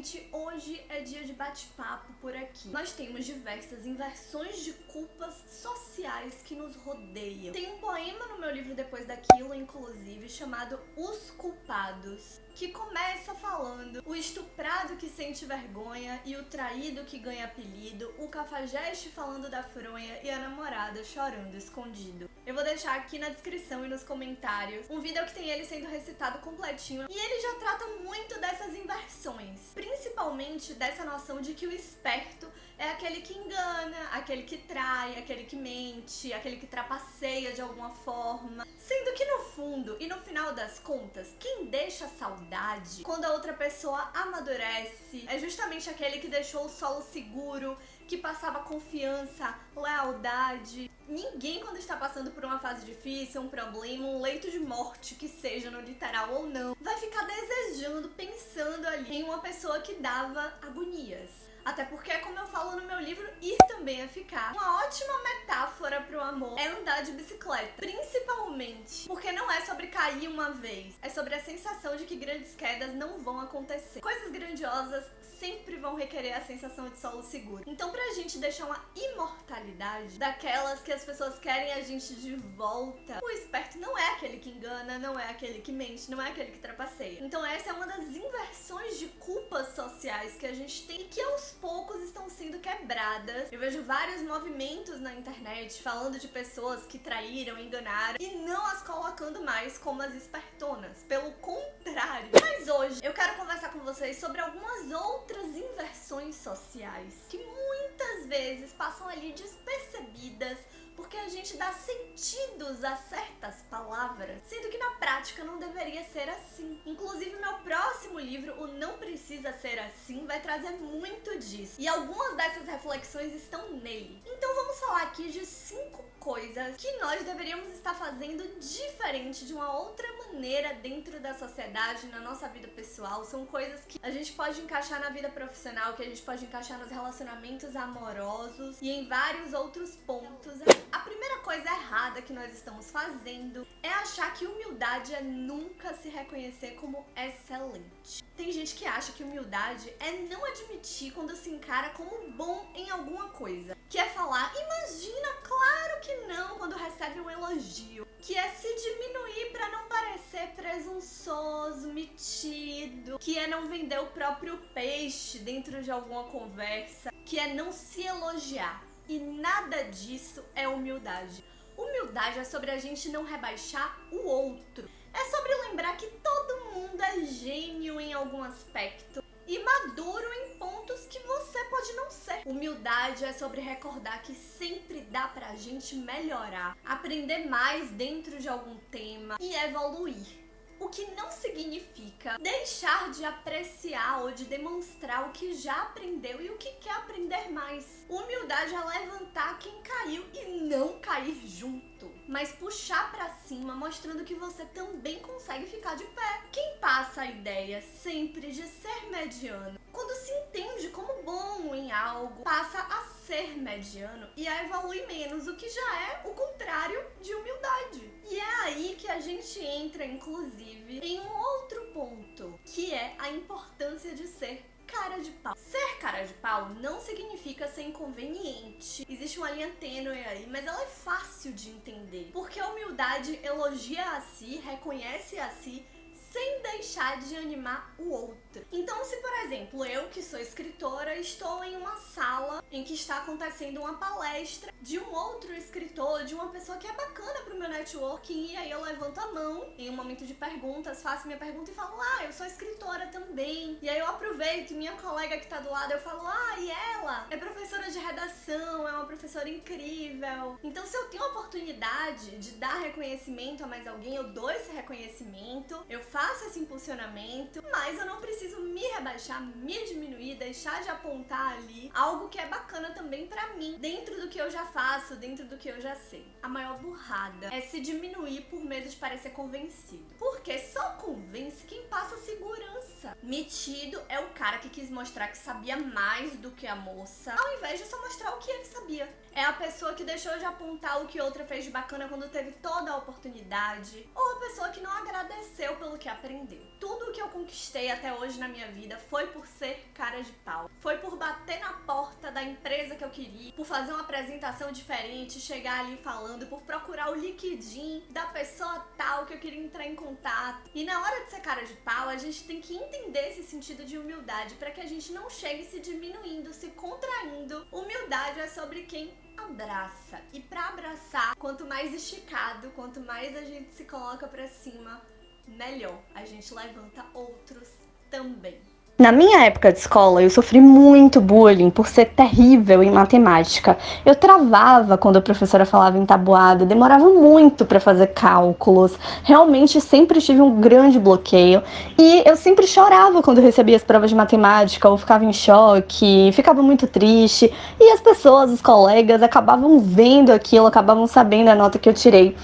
gente, hoje é dia de bate-papo por aqui. Nós temos diversas inversões de culpas sociais que nos rodeiam. Tem um poema no meu livro Depois daquilo, inclusive, chamado Os Culpados, que começa falando: o estuprado que sente vergonha e o traído que ganha apelido, o cafajeste falando da fronha e a namorada chorando escondido. Eu vou deixar aqui na descrição e nos comentários um vídeo que tem ele sendo recitado completinho, e ele já trata muito dessas inversões, principalmente dessa noção de que o esperto é aquele que engana, aquele que trai, aquele que mente, aquele que trapaceia de alguma forma. Sendo que no fundo e no final das contas, quem deixa saudade quando a outra pessoa amadurece é justamente aquele que deixou o solo seguro, que passava confiança, lealdade. Ninguém, quando está passando por uma fase difícil, um problema, um leito de morte, que seja no literal ou não, vai ficar desejando, pensando ali em uma pessoa que dava agonias. Até porque, como eu falo no meu livro, ir também é ficar. Uma ótima metáfora pro amor é andar de bicicleta. Principalmente porque não é sobre cair uma vez. É sobre a sensação de que grandes quedas não vão acontecer. Coisas grandiosas sempre vão requerer a sensação de solo seguro. Então, pra gente deixar uma imortalidade daquelas que as pessoas querem a gente de volta, o esperto não é aquele que engana, não é aquele que mente, não é aquele que trapaceia. Então essa é uma das inversões de culpas sociais que a gente tem e que aos poucos estão sendo quebradas. Eu vejo vários movimentos na internet falando de pessoas que traíram, enganaram e não as colocando mais como as espertonas. Pelo contrário. Mas hoje eu quero conversar com vocês sobre algumas outras inversões sociais que muitas vezes passam ali despercebidas porque a gente dá sentidos a certas palavras, sendo que na prática não deveria ser assim. Inclusive, meu próximo livro, O Não Precisa Ser Assim, vai trazer muito disso. E algumas dessas reflexões estão nele. Então vamos falar aqui de 5 coisas que nós deveríamos estar fazendo diferente, de uma outra maneira dentro da sociedade, na nossa vida pessoal. São coisas que a gente pode encaixar na vida profissional, que a gente pode encaixar nos relacionamentos amorosos e em vários outros pontos. A primeira coisa errada que nós estamos fazendo é achar que humildade é nunca se reconhecer como excelente. Tem gente que acha que humildade é não admitir quando se encara como bom em alguma coisa. Que é falar, imagina, claro que não, quando recebe um elogio. Que é se diminuir pra não parecer presunçoso, metido. Que é não vender o próprio peixe dentro de alguma conversa. Que é não se elogiar. E nada disso é humildade. Humildade é sobre a gente não rebaixar o outro. É sobre lembrar que todo mundo é gênio em algum aspecto e maduro em pontos que você pode não ser. Humildade é sobre recordar que sempre dá pra gente melhorar, aprender mais dentro de algum tema e evoluir. O que não significa deixar de apreciar ou de demonstrar o que já aprendeu e o que quer aprender mais. Humildade é levantar quem caiu e não cair junto, mas puxar pra cima, mostrando que você também consegue ficar de pé. Quem passa a ideia sempre de ser mediano, quando se entende como bom em algo, passa a ser mediano e a evoluir menos, o que já é o contrário de humildade. E é aí que a gente entra, inclusive, em um outro ponto, que é a importância de ser cara de pau. Ser cara de pau não significa ser inconveniente. Existe uma linha tênue aí, mas ela é fácil de entender. Porque a humildade elogia a si, reconhece a si, sem deixar de animar o outro. Então, se por exemplo, eu que sou escritora, estou em uma sala em que está acontecendo uma palestra de um outro escritor, de uma pessoa que é bacana pro meu networking, e aí eu levanto a mão em um momento de perguntas, faço minha pergunta e falo, eu sou escritora também. E aí eu aproveito, minha colega que tá do lado, eu falo, e ela é professora de redação, é uma professora incrível. Então, se eu tenho a oportunidade de dar reconhecimento a mais alguém, eu dou esse reconhecimento, eu faço esse impulsionamento, mas eu não preciso me rebaixar, me diminuir, deixar de apontar ali algo que é bacana também pra mim, dentro do que eu já faço, dentro do que eu já sei. A maior burrada é se diminuir por medo de parecer convencido, porque só convence quem passa segurança. Metido é o cara que quis mostrar que sabia mais do que a moça, ao invés de só mostrar o que ele sabia. É a pessoa que deixou de apontar o que outra fez de bacana quando teve toda a oportunidade, ou a pessoa que não agradeceu pelo que aprendeu. Tudo o que eu conquistei até hoje na minha vida foi por ser cara de pau. Foi por bater na porta da empresa que eu queria, por fazer uma apresentação diferente, chegar ali falando, por procurar o LinkedIn da pessoa tal que eu queria entrar em contato. E na hora de ser cara de pau, a gente tem que entender esse sentido de humildade para que a gente não chegue se diminuindo, se contraindo. Humildade é sobre quem abraça. E pra abraçar, quanto mais esticado, quanto mais a gente se coloca pra cima, melhor. A gente levanta outros também. Na minha época de escola, eu sofri muito bullying por ser terrível em matemática. Eu travava quando a professora falava em tabuada, demorava muito para fazer cálculos. Realmente sempre tive um grande bloqueio. E eu sempre chorava quando recebia as provas de matemática, ou ficava em choque, ficava muito triste. E as pessoas, os colegas, acabavam vendo aquilo, acabavam sabendo a nota que eu tirei.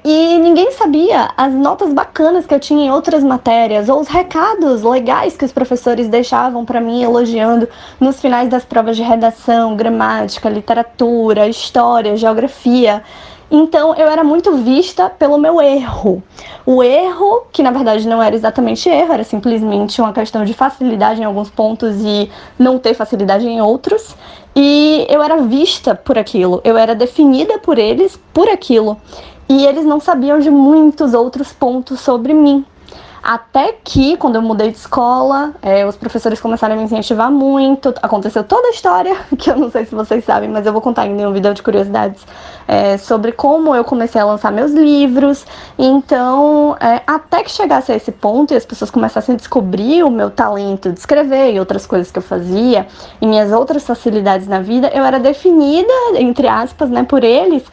E ninguém sabia as notas bacanas que eu tinha em outras matérias, ou os recados legais que os professores deixavam para mim elogiando nos finais das provas de redação, gramática, literatura, história, geografia. Então eu era muito vista pelo meu erro. O erro, que na verdade não era exatamente erro, era simplesmente uma questão de facilidade em alguns pontos e não ter facilidade em outros. E eu era vista por aquilo, eu era definida por eles por aquilo. E eles não sabiam de muitos outros pontos sobre mim. Até que, quando eu mudei de escola, os professores começaram a me incentivar muito. Aconteceu toda a história, que eu não sei se vocês sabem, mas eu vou contar em um vídeo de curiosidades, sobre como eu comecei a lançar meus livros. Então, até que chegasse a esse ponto e as pessoas começassem a descobrir o meu talento de escrever e outras coisas que eu fazia, e minhas outras facilidades na vida, eu era definida, entre aspas, né, por eles,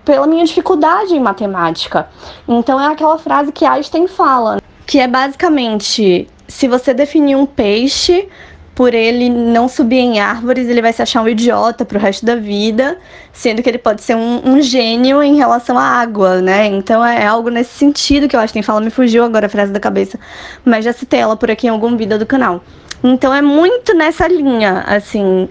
pela minha dificuldade em matemática. Então, é aquela frase que Einstein fala, que é basicamente, se você definir um peixe por ele não subir em árvores, ele vai se achar um idiota pro resto da vida, sendo que ele pode ser um gênio em relação à água, né? Então é algo nesse sentido que eu acho que tem fala, me fugiu agora a frase da cabeça, mas já citei ela por aqui em algum vídeo do canal. Então é muito nessa linha, assim,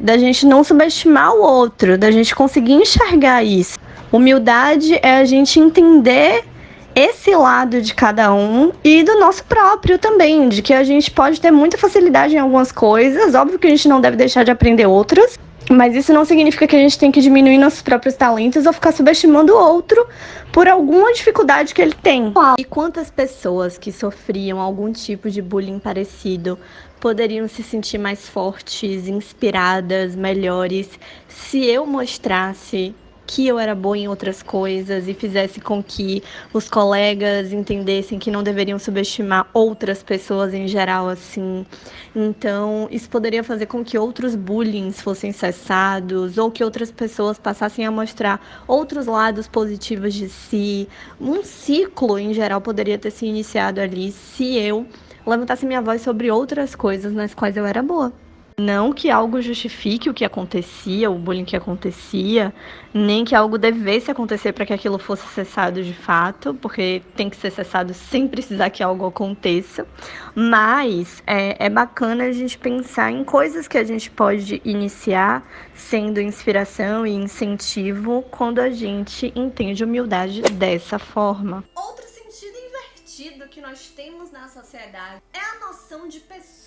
da gente não subestimar o outro, da gente conseguir enxergar isso. Humildade é a gente entender esse lado de cada um e do nosso próprio também, de que a gente pode ter muita facilidade em algumas coisas, óbvio que a gente não deve deixar de aprender outras, mas isso não significa que a gente tem que diminuir nossos próprios talentos ou ficar subestimando o outro por alguma dificuldade que ele tem. E quantas pessoas que sofriam algum tipo de bullying parecido poderiam se sentir mais fortes, inspiradas, melhores, se eu mostrasse que eu era boa em outras coisas e fizesse com que os colegas entendessem que não deveriam subestimar outras pessoas em geral, assim. Então, isso poderia fazer com que outros bullying fossem cessados ou que outras pessoas passassem a mostrar outros lados positivos de si. Um ciclo, em geral, poderia ter se iniciado ali se eu levantasse minha voz sobre outras coisas nas quais eu era boa. Não que algo justifique o que acontecia, o bullying que acontecia, nem que algo devesse acontecer para que aquilo fosse cessado de fato, porque tem que ser cessado sem precisar que algo aconteça. Mas é bacana a gente pensar em coisas que a gente pode iniciar sendo inspiração e incentivo quando a gente entende humildade dessa forma. Outro sentido invertido que nós temos na sociedade é a noção de pessoa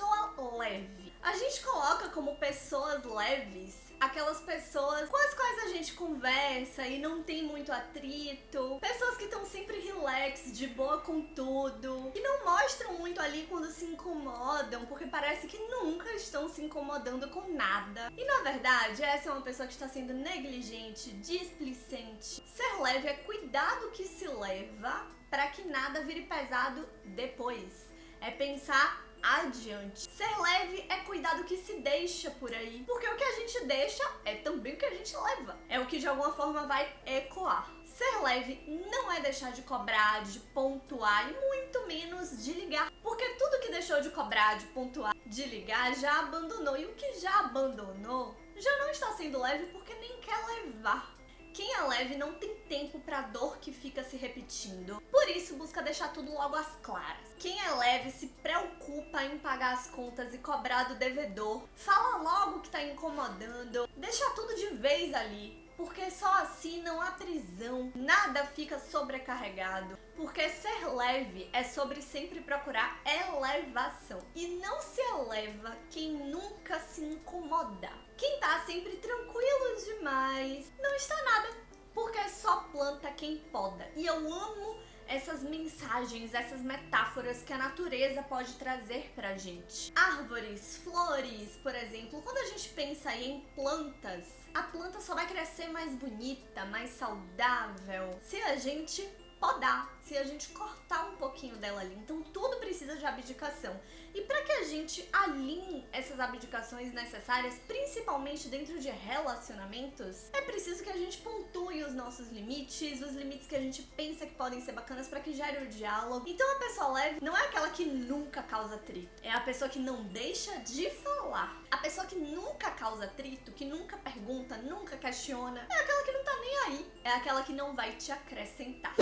leve. A gente coloca como pessoas leves aquelas pessoas com as quais a gente conversa e não tem muito atrito, pessoas que estão sempre relax, de boa com tudo, que não mostram muito ali quando se incomodam, porque parece que nunca estão se incomodando com nada. E na verdade, essa é uma pessoa que está sendo negligente, displicente. Ser leve é cuidar do que se leva para que nada vire pesado depois. É pensar adiante. Ser leve é cuidar do que se deixa por aí, porque o que a gente deixa é também o que a gente leva. É o que de alguma forma vai ecoar. Ser leve não é deixar de cobrar, de pontuar e muito menos de ligar, porque tudo que deixou de cobrar, de pontuar, de ligar já abandonou, e o que já abandonou já não está sendo leve porque nem quer levar. Quem é leve não tem tempo pra dor que fica se repetindo. Por isso busca deixar tudo logo às claras. Quem é leve se preocupa em pagar as contas e cobrar do devedor. Fala logo o que tá incomodando. Deixa tudo de vez ali. Porque só assim não há prisão, nada fica sobrecarregado. Porque ser leve é sobre sempre procurar elevação. E não se eleva quem nunca se incomoda. Quem tá sempre tranquilo demais não está nada, porque só planta quem poda. E eu amo essas mensagens, essas metáforas que a natureza pode trazer pra gente. Árvores, flores, por exemplo, quando a gente pensa aí em plantas, a planta só vai crescer mais bonita, mais saudável, se a gente podar, se a gente cortar um pouquinho dela ali. Então tudo precisa de abdicação. E para que a gente alinhe essas abdicações necessárias, principalmente dentro de relacionamentos, é preciso que a gente pontue os nossos limites, os limites que a gente pensa que podem ser bacanas para que gere o diálogo. Então a pessoa leve não é aquela que nunca causa atrito, é a pessoa que não deixa de falar. A pessoa que nunca causa atrito, que nunca pergunta, nunca questiona, é aquela que não tá nem aí, é aquela que não vai te acrescentar.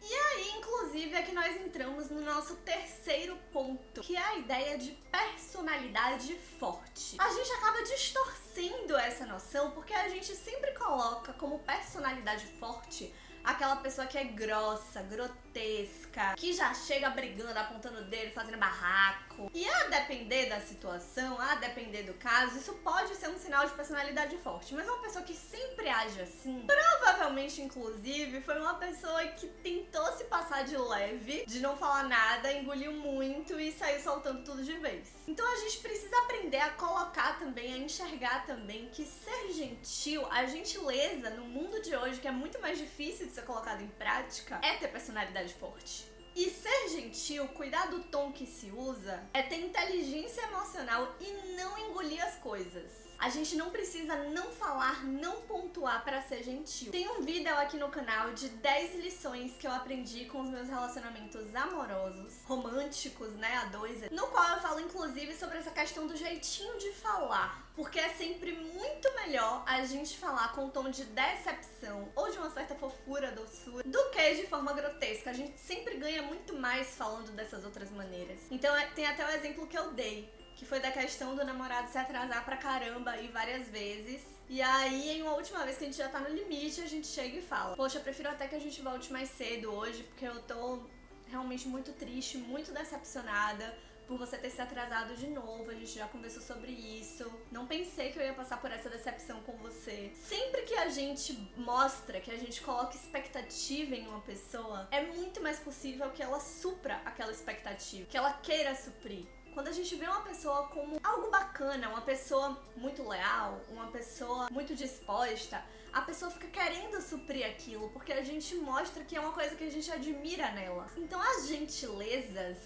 E aí, inclusive, é que nós entramos no nosso terceiro ponto, que é a ideia de personalidade forte. A gente acaba distorcendo essa noção porque a gente sempre coloca como personalidade forte aquela pessoa que é grossa, grotesca, que já chega brigando, apontando o dedo, fazendo barraco. E a depender da situação, a depender do caso, isso pode ser um sinal de personalidade forte. Mas uma pessoa que sempre age assim, provavelmente, inclusive, foi uma pessoa que tentou se passar de leve, de não falar nada, engoliu muito e saiu soltando tudo de vez. Então a gente precisa aprender a colocar também, a enxergar também que ser gentil, a gentileza no mundo de hoje, que é muito mais difícil de ser colocado em prática, é ter personalidade forte. E ser gentil, cuidar do tom que se usa, é ter inteligência emocional e não engolir as coisas. A gente não precisa não falar, não pontuar pra ser gentil. Tem um vídeo aqui no canal de 10 lições que eu aprendi com os meus relacionamentos amorosos, românticos, né, a dois, no qual eu falo inclusive sobre essa questão do jeitinho de falar. Porque é sempre muito melhor a gente falar com um tom de decepção ou de uma certa fofura, doçura, do que de forma grotesca. A gente sempre ganha muito mais falando dessas outras maneiras. Então tem até o exemplo que eu dei, que foi da questão do namorado se atrasar pra caramba aí várias vezes. E aí, em uma última vez que a gente já tá no limite, a gente chega e fala: poxa, eu prefiro até que a gente volte mais cedo hoje, porque eu tô realmente muito triste, muito decepcionada por você ter se atrasado de novo, a gente já conversou sobre isso. Não pensei que eu ia passar por essa decepção com você. Sempre que a gente mostra, que a gente coloca expectativa em uma pessoa, é muito mais possível que ela supra aquela expectativa, que ela queira suprir. Quando a gente vê uma pessoa como algo bacana, uma pessoa muito leal, uma pessoa muito disposta, a pessoa fica querendo suprir aquilo, porque a gente mostra que é uma coisa que a gente admira nela. Então as gentilezas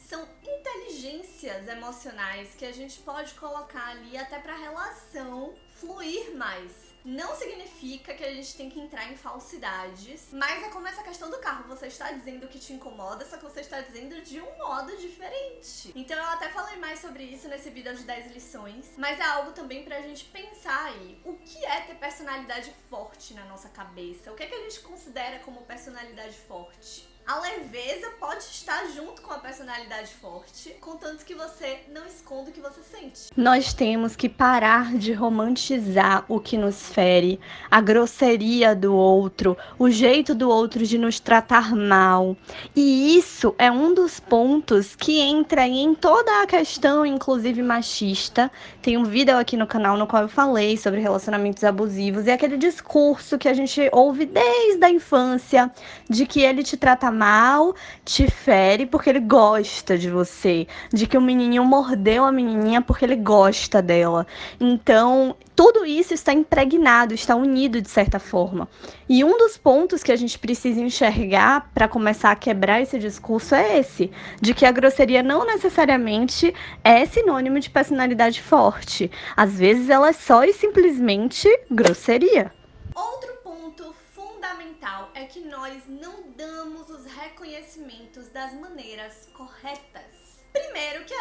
são inteligências emocionais que a gente pode colocar ali até pra relação fluir mais. Não significa que a gente tem que entrar em falsidades, mas é como essa questão do carro. Você está dizendo que te incomoda, só que você está dizendo de um modo diferente. Então eu até falei mais sobre isso nesse vídeo de 10 lições, mas é algo também pra gente pensar aí. O que é ter personalidade forte na nossa cabeça? O que é que a gente considera como personalidade forte? A leveza pode estar junto com a personalidade forte, contanto que você não esconda o que você sente. Nós temos que parar de romantizar o que nos fere, a grosseria do outro, o jeito do outro de nos tratar mal. E isso é um dos pontos que entra em toda a questão, inclusive machista. Tem um vídeo aqui no canal no qual eu falei sobre relacionamentos abusivos e aquele discurso que a gente ouve desde a infância de que ele te trata mal, te fere porque ele gosta de você, de que o menininho mordeu a menininha porque ele gosta dela. Então, tudo isso está impregnado, está unido de certa forma. E um dos pontos que a gente precisa enxergar para começar a quebrar esse discurso é esse, de que a grosseria não necessariamente é sinônimo de personalidade forte. Às vezes ela é só e simplesmente grosseria. Outro ponto fundamental é que nós não damos os reconhecimentos das maneiras corretas. Primeiro que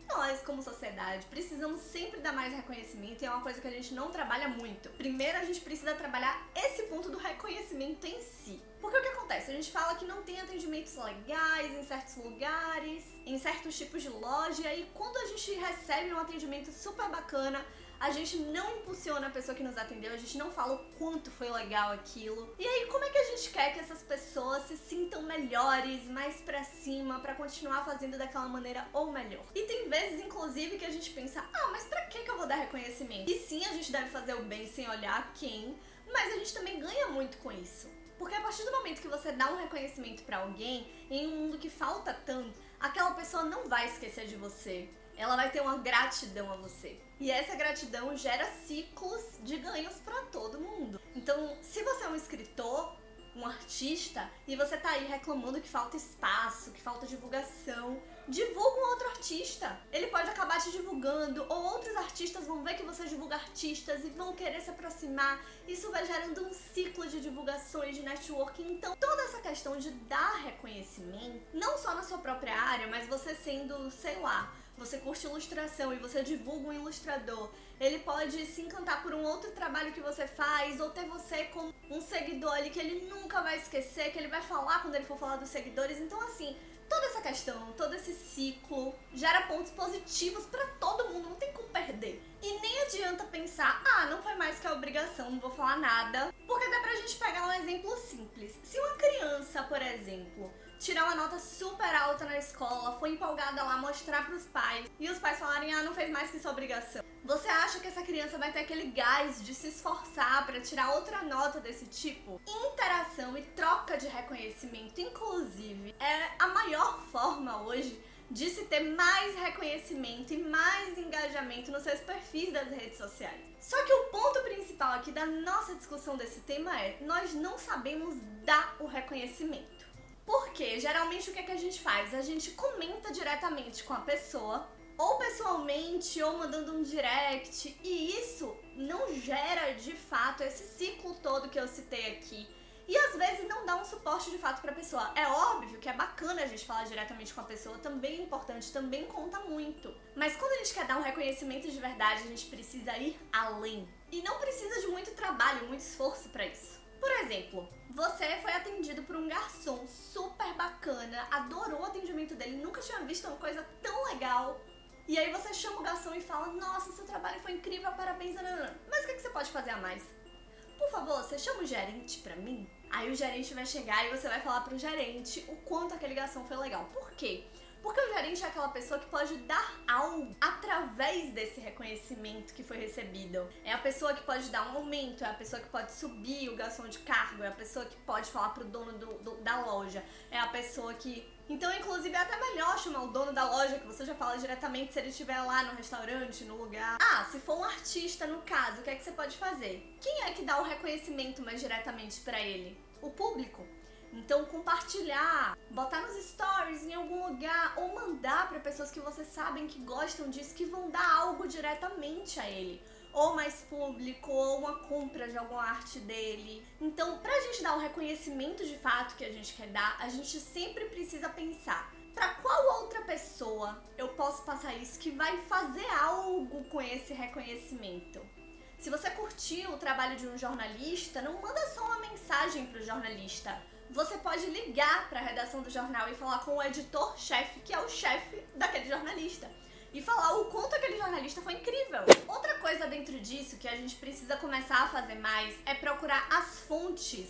nós como sociedade, precisamos sempre dar mais reconhecimento e é uma coisa que a gente não trabalha muito. Primeiro a gente precisa trabalhar esse ponto do reconhecimento em si. Porque o que acontece? A gente fala que não tem atendimentos legais em certos lugares, em certos tipos de loja, e aí quando a gente recebe um atendimento super bacana, a gente não impulsiona a pessoa que nos atendeu, a gente não fala o quanto foi legal aquilo. E aí, como é que a gente quer que essas pessoas se sintam melhores, mais pra cima, pra continuar fazendo daquela maneira ou melhor? E tem vezes, inclusive, que a gente pensa, mas pra que eu vou dar reconhecimento? E sim, a gente deve fazer o bem sem olhar quem, mas a gente também ganha muito com isso. Porque a partir do momento que você dá um reconhecimento pra alguém, em um mundo que falta tanto, aquela pessoa não vai esquecer de você. Ela vai ter uma gratidão a você. E essa gratidão gera ciclos de ganhos para todo mundo. Então, se você é um escritor, um artista, e você tá aí reclamando que falta espaço, que falta divulgação, divulga um outro artista. Ele pode acabar te divulgando, ou outros artistas vão ver que você divulga artistas e vão querer se aproximar. Isso vai gerando um ciclo de divulgações, de networking. Então, toda essa questão de dar reconhecimento, não só na sua própria área, mas você sendo, sei lá, você curte ilustração e você divulga um ilustrador, ele pode se encantar por um outro trabalho que você faz, ou ter você como um seguidor ali que ele nunca vai esquecer, que ele vai falar quando ele for falar dos seguidores. Então, assim, toda essa questão, todo esse ciclo gera pontos positivos pra todo mundo, não tem como perder. E nem adianta pensar, não foi mais que a obrigação, não vou falar nada. Porque dá pra gente pegar um exemplo simples. Se uma criança, por exemplo, tirar uma nota super alta na escola, foi empolgada lá mostrar pros pais, e os pais falarem, não fez mais que sua obrigação. Você acha que essa criança vai ter aquele gás de se esforçar pra tirar outra nota desse tipo? Interação e troca de reconhecimento, inclusive, é a maior forma hoje de se ter mais reconhecimento e mais engajamento nos seus perfis das redes sociais. Só que o ponto principal aqui da nossa discussão desse tema é, nós não sabemos dar o reconhecimento. Porque geralmente o que é que a gente faz? A gente comenta diretamente com a pessoa, ou pessoalmente, ou mandando um direct, e isso não gera de fato esse ciclo todo que eu citei aqui. E às vezes não dá um suporte de fato pra pessoa. É óbvio que é bacana a gente falar diretamente com a pessoa, também é importante, também conta muito. Mas quando a gente quer dar um reconhecimento de verdade, a gente precisa ir além. E não precisa de muito trabalho, muito esforço pra isso. Por exemplo, você foi atendido por um garçom super bacana, adorou o atendimento dele, nunca tinha visto uma coisa tão legal. E aí você chama o garçom e fala, nossa, seu trabalho foi incrível, parabéns, nanana. Mas o que você pode fazer a mais? Por favor, você chama o gerente pra mim? Aí o gerente vai chegar e você vai falar pro gerente o quanto aquele garçom foi legal. Por quê? Porque o gerente é aquela pessoa que pode dar algo através desse reconhecimento que foi recebido. É a pessoa que pode dar um aumento, é a pessoa que pode subir o garçom de cargo, é a pessoa que pode falar pro dono da loja, é a pessoa que... Então, inclusive, é até melhor chamar o dono da loja, que você já fala diretamente se ele estiver lá no restaurante, no lugar. Se for um artista, no caso, o que é que você pode fazer? Quem é que dá o reconhecimento mais diretamente pra ele? O público. Então, compartilhar, botar nos stories em algum lugar ou mandar para pessoas que vocês sabem que gostam disso, que vão dar algo diretamente a ele. Ou mais público, ou uma compra de alguma arte dele. Então, pra gente dar o reconhecimento de fato que a gente quer dar, a gente sempre precisa pensar pra qual outra pessoa eu posso passar isso que vai fazer algo com esse reconhecimento. Se você curtiu o trabalho de um jornalista, não manda só uma mensagem pro jornalista. Você pode ligar para a redação do jornal e falar com o editor-chefe, que é o chefe daquele jornalista, e falar o quanto aquele jornalista foi incrível. Outra coisa dentro disso que a gente precisa começar a fazer mais é procurar as fontes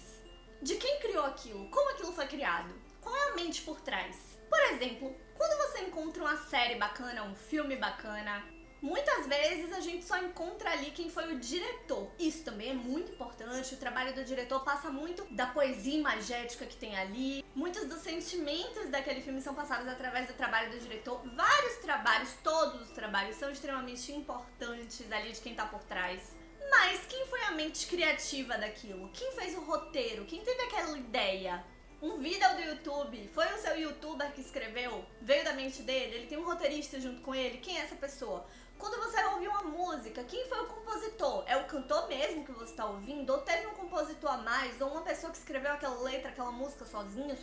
de quem criou aquilo, como aquilo foi criado, qual é a mente por trás. Por exemplo, quando você encontra uma série bacana, um filme bacana, muitas vezes a gente só encontra ali quem foi o diretor. Isso também é muito importante, o trabalho do diretor passa muito da poesia imagética que tem ali. Muitos dos sentimentos daquele filme são passados através do trabalho do diretor. Vários trabalhos, todos os trabalhos são extremamente importantes ali de quem tá por trás. Mas quem foi a mente criativa daquilo? Quem fez o roteiro? Quem teve aquela ideia? Um vídeo do YouTube, foi o seu youtuber que escreveu? Veio da mente dele? Ele tem um roteirista junto com ele? Quem é essa pessoa? Quando você ouve uma música, quem foi o compositor? É o cantor mesmo que você está ouvindo? Ou teve um compositor a mais? Ou uma pessoa que escreveu aquela letra, aquela música sozinha?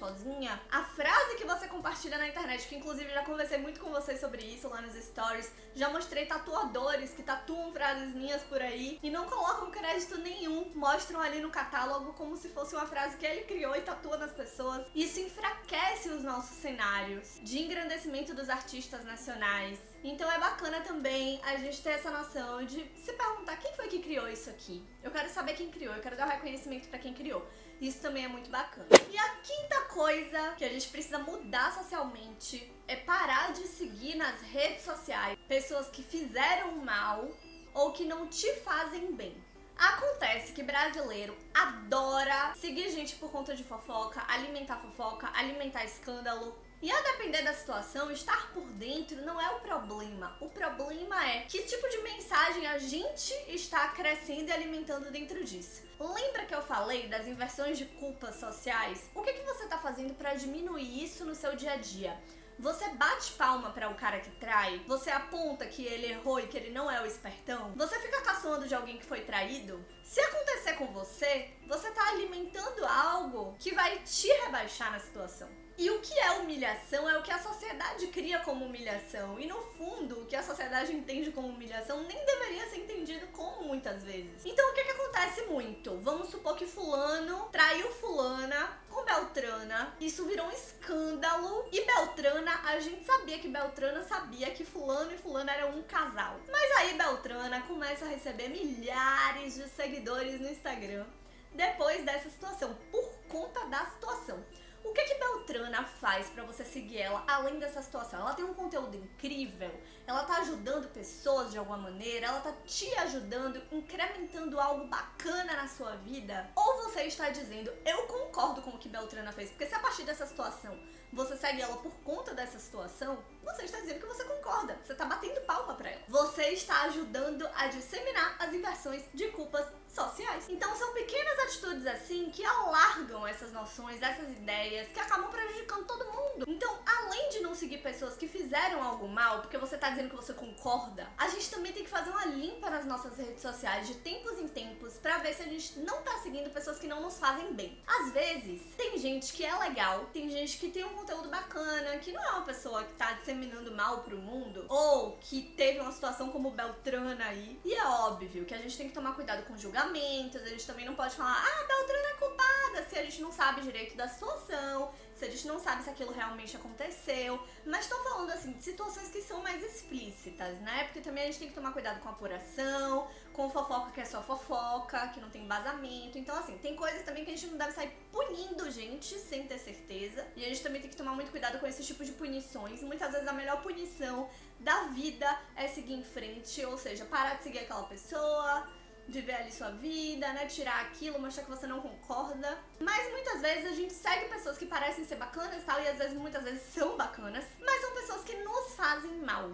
A frase que você compartilha na internet, que inclusive já conversei muito com vocês sobre isso lá nos stories, já mostrei tatuadores que tatuam frases minhas por aí e não colocam crédito nenhum, mostram ali no catálogo como se fosse uma frase que ele criou e tatua nas pessoas. Isso enfraquece os nossos cenários de engrandecimento dos artistas nacionais. Então é bacana também a gente ter essa noção de se perguntar quem foi que criou isso aqui. Eu quero saber quem criou, eu quero dar o reconhecimento pra quem criou. Isso também é muito bacana. E a quinta coisa que a gente precisa mudar socialmente é parar de seguir nas redes sociais pessoas que fizeram mal ou que não te fazem bem. Acontece que brasileiro adora seguir gente por conta de fofoca, alimentar escândalo. E a depender da situação, estar por dentro não é o problema. O problema é que tipo de mensagem a gente está crescendo e alimentando dentro disso. Lembra que eu falei das inversões de culpas sociais? O que você está fazendo para diminuir isso no seu dia a dia? Você bate palma para o cara que trai? Você aponta que ele errou e que ele não é o espertão? Você fica caçoando de alguém que foi traído? Se acontecer com você, você tá alimentando algo que vai te rebaixar na situação. E o que é humilhação é o que a sociedade cria como humilhação. E no fundo, o que a sociedade entende como humilhação nem deveria ser entendido como muitas vezes. Então o que acontece muito? Vamos supor que fulano traiu fulana com Beltrana. Isso virou um escândalo. E Beltrana, a gente sabia que Beltrana sabia que fulano e fulana eram um casal. Mas aí Beltrana começa a receber milhares de seguidores no Instagram depois dessa situação, por conta da situação. O que Beltrana faz pra você seguir ela além dessa situação? Ela tem um conteúdo incrível, ela tá ajudando pessoas de alguma maneira, ela tá te ajudando, incrementando algo bacana na sua vida? Ou você está dizendo, eu concordo com o que Beltrana fez, porque se a partir dessa situação você segue ela por conta dessa situação, você está dizendo que você concorda, você tá batendo palma pra ela. Você está ajudando a disseminar as inversões de culpas sociais. Então são pequenas atitudes assim que alargam essas noções, essas ideias, que acabam prejudicando todo mundo. Então, além de não seguir pessoas que fizeram algo mal, porque você tá dizendo que você concorda, a gente também tem que fazer uma limpa nas nossas redes sociais de tempos em tempos pra ver se a gente não tá seguindo pessoas que não nos fazem bem. Às vezes, tem gente que é legal, tem gente que tem um conteúdo bacana, que não é uma pessoa que tá disseminando mal pro mundo, ou que teve uma situação como Beltrana aí. E é óbvio que a gente tem que tomar cuidado com julgamentos, a gente também não pode falar, Beltrana é culpada, se a gente não sabe direito da situação, se a gente não sabe se aquilo realmente aconteceu. Mas tô falando assim de situações que são mais explícitas, né? Porque também a gente tem que tomar cuidado com a apuração, com fofoca que é só fofoca, que não tem embasamento. Então assim, tem coisas também que a gente não deve sair punindo gente sem ter certeza. E a gente também tem que tomar muito cuidado com esse tipo de punições. Muitas vezes a melhor punição da vida é seguir em frente, ou seja, parar de seguir aquela pessoa, viver ali sua vida, né, tirar aquilo, mostrar que você não concorda. Mas muitas vezes a gente segue pessoas que parecem ser bacanas e tal, e às vezes, muitas vezes são bacanas, mas são pessoas que nos fazem mal.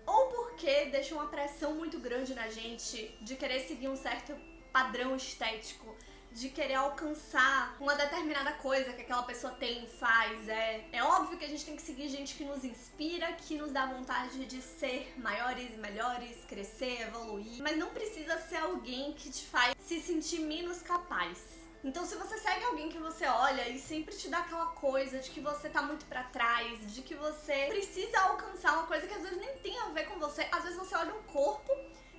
Ou porque deixam uma pressão muito grande na gente de querer seguir um certo padrão estético, de querer alcançar uma determinada coisa que aquela pessoa tem, faz. É óbvio que a gente tem que seguir gente que nos inspira, que nos dá vontade de ser maiores e melhores, crescer, evoluir. Mas não precisa ser alguém que te faz se sentir menos capaz. Então se você segue alguém que você olha e sempre te dá aquela coisa de que você tá muito pra trás, de que você precisa alcançar uma coisa que às vezes nem tem a ver com você, às vezes você olha um corpo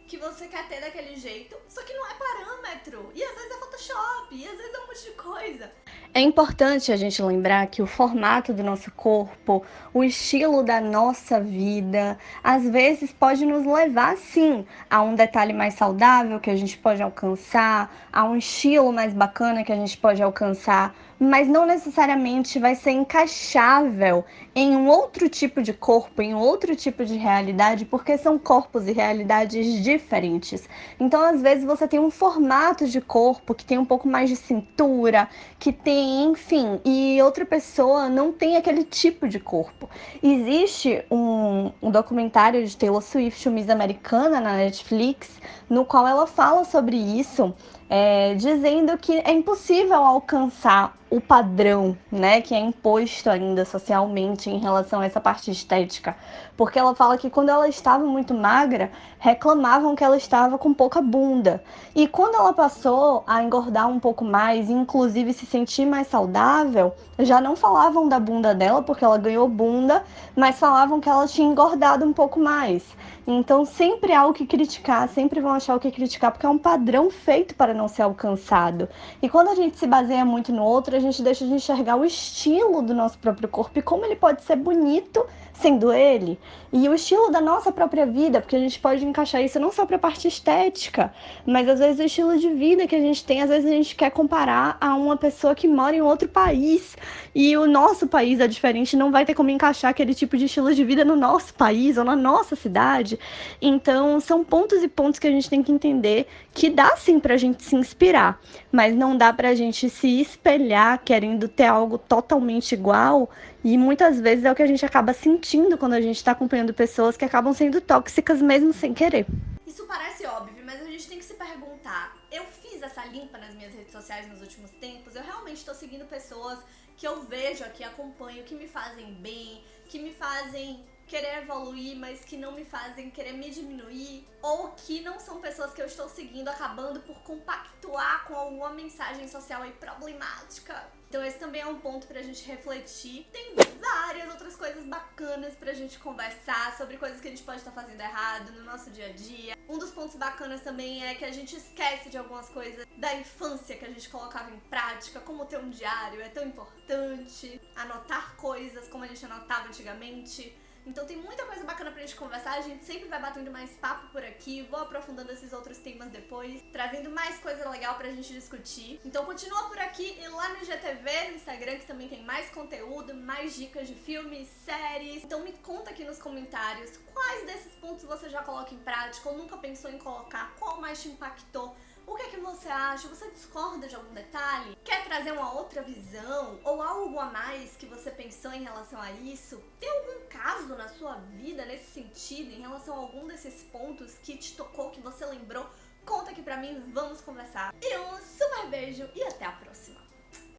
que você quer ter daquele jeito, só que não é parâmetro, e às vezes é Photoshop, e às vezes é um monte de coisa. É importante a gente lembrar que o formato do nosso corpo, o estilo da nossa vida, às vezes pode nos levar, sim, a um detalhe mais saudável que a gente pode alcançar, a um estilo mais bacana que a gente pode alcançar, mas não necessariamente vai ser encaixável em um outro tipo de corpo, em outro tipo de realidade, porque são corpos e realidades diferentes. Então, às vezes, você tem um formato de corpo que tem um pouco mais de cintura, que tem, enfim, e outra pessoa não tem aquele tipo de corpo. Existe um documentário de Taylor Swift, Miss Americana, na Netflix, no qual ela fala sobre isso, dizendo que é impossível alcançar o padrão, né, que é imposto ainda socialmente em relação a essa parte estética. Porque ela fala que quando ela estava muito magra, reclamavam que ela estava com pouca bunda. E quando ela passou a engordar um pouco mais, e inclusive se sentir mais saudável, já não falavam da bunda dela, porque ela ganhou bunda, mas falavam que ela tinha engordado um pouco mais. Então sempre há o que criticar, sempre vão achar o que criticar, porque é um padrão feito para não ser alcançado. E quando a gente se baseia muito no outro, a gente deixa de enxergar o estilo do nosso próprio corpo e como ele pode ser bonito sendo ele. E o estilo da nossa própria vida, porque a gente pode encaixar isso não só para a parte estética, mas às vezes o estilo de vida que a gente tem, às vezes a gente quer comparar a uma pessoa que mora em outro país. E o nosso país é diferente, não vai ter como encaixar aquele tipo de estilo de vida no nosso país ou na nossa cidade. Então, são pontos e pontos que a gente tem que entender que dá sim pra gente se inspirar, mas não dá pra gente se espelhar querendo ter algo totalmente igual, e muitas vezes é o que a gente acaba sentindo quando a gente tá acompanhando pessoas que acabam sendo tóxicas mesmo sem querer. Isso parece óbvio, mas a gente tem que se perguntar, eu fiz essa limpa nas minhas redes sociais nos últimos tempos? Eu realmente estou seguindo pessoas que eu vejo aqui, acompanho, que me fazem bem, que me fazem querer evoluir, mas que não me fazem querer me diminuir, ou que não são pessoas que eu estou seguindo acabando por compactuar com alguma mensagem social aí problemática. Então esse também é um ponto pra gente refletir. Tem várias outras coisas bacanas pra gente conversar sobre coisas que a gente pode estar fazendo errado no nosso dia a dia. Um dos pontos bacanas também é que a gente esquece de algumas coisas da infância que a gente colocava em prática, como ter um diário é tão importante, anotar coisas como a gente anotava antigamente. Então tem muita coisa bacana pra gente conversar, a gente sempre vai batendo mais papo por aqui, vou aprofundando esses outros temas depois, trazendo mais coisa legal pra gente discutir. Então continua por aqui e lá no IGTV, no Instagram, que também tem mais conteúdo, mais dicas de filmes, séries. Então me conta aqui nos comentários quais desses pontos você já coloca em prática ou nunca pensou em colocar, qual mais te impactou. O que é que você acha? Você discorda de algum detalhe? Quer trazer uma outra visão? Ou algo a mais que você pensou em relação a isso? Tem algum caso na sua vida nesse sentido, em relação a algum desses pontos que te tocou, que você lembrou? Conta aqui pra mim, vamos conversar. E um super beijo e até a próxima!